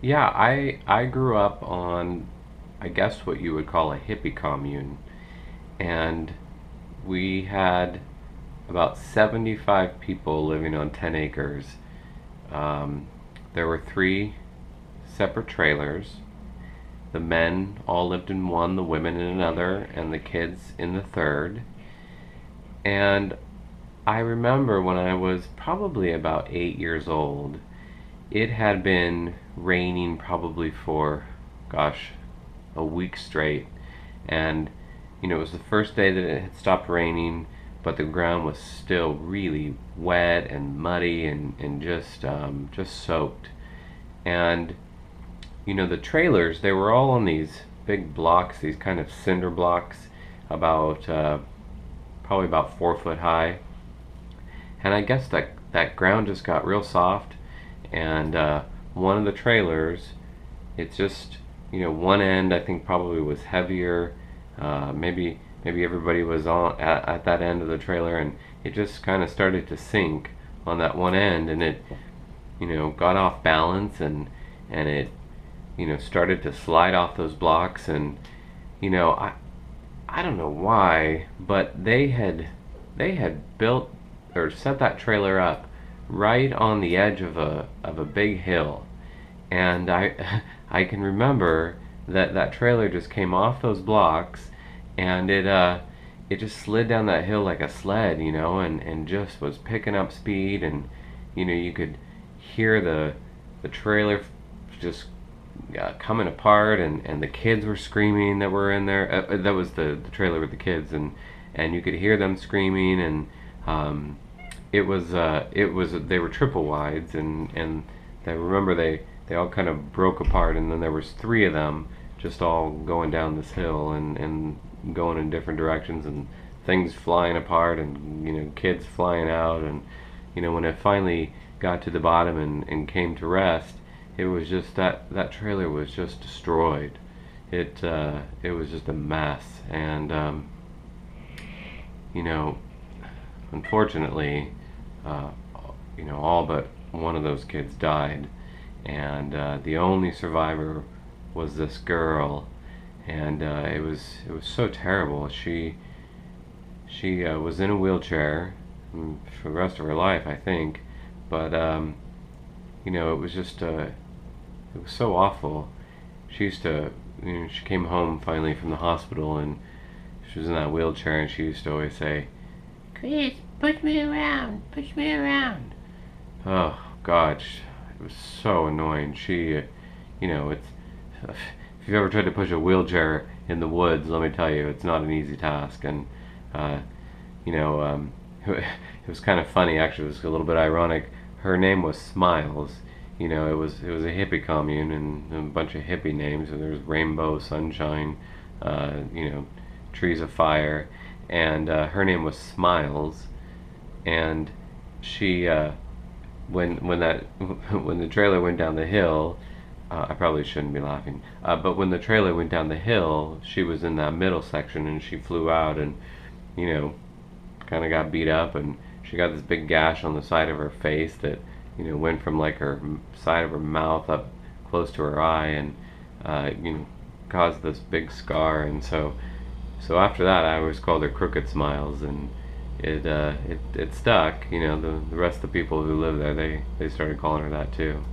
Yeah, I grew up on, I guess what you would call a hippie commune, and we had about 75 people living on 10 acres. Um, there were three separate trailers. The men all lived in one, the women in another, and the kids in the third. And I remember when I was probably about 8 years old, it had been raining probably for, gosh, a week straight. And, it was the first day that it had stopped raining, but the ground was still really wet and muddy and just soaked. And, the trailers, they were all on these big blocks, these kind of cinder blocks, about probably about 4 foot high. And I guess that ground just got real soft, and one of the trailers, it's just, one end I think probably was heavier. Maybe everybody was on at that end of the trailer, and it just kind of started to sink on that one end, and it, got off balance, and it, started to slide off those blocks, and you know, I I don't know why, but they had built or set that trailer up right on the edge of a big hill, and I I can remember that trailer just came off those blocks, and it just slid down that hill like a sled, and just was picking up speed, and you could hear the trailer just coming apart, and the kids were screaming that were in there. That was the trailer with the kids, and you could hear them screaming, and it was they were triple wides, and I remember they all kind of broke apart, and then there was three of them just all going down this hill, and going in different directions, and things flying apart, and kids flying out, and when it finally got to the bottom and came to rest, it was just that trailer was just destroyed. It was just a mess, and you know unfortunately, uh, all but one of those kids died, and the only survivor was this girl, and it was so terrible. She was in a wheelchair for the rest of her life, I think, but it was just it was so awful. She used to, she came home finally from the hospital, and she was in that wheelchair, and she used to always say, "Chris, push me around, push me around." Oh gosh, it was so annoying. It's if you've ever tried to push a wheelchair in the woods, let me tell you, it's not an easy task. And uh, you know, it was kind of funny actually. It was a little bit ironic. Her name was Smiles. It was a hippie commune, and a bunch of hippie names. And there was Rainbow, Sunshine, uh, you know, Trees of Fire, and her name was Smiles. And she, when that when the trailer went down the hill, I probably shouldn't be laughing, but when the trailer went down the hill, she was in that middle section, and she flew out, and you know, kind of got beat up, and she got this big gash on the side of her face that went from like her side of her mouth up close to her eye, and caused this big scar. And so after that, I always called her Crooked Smiles, and it stuck. The rest of the people who lived there, they started calling her that too.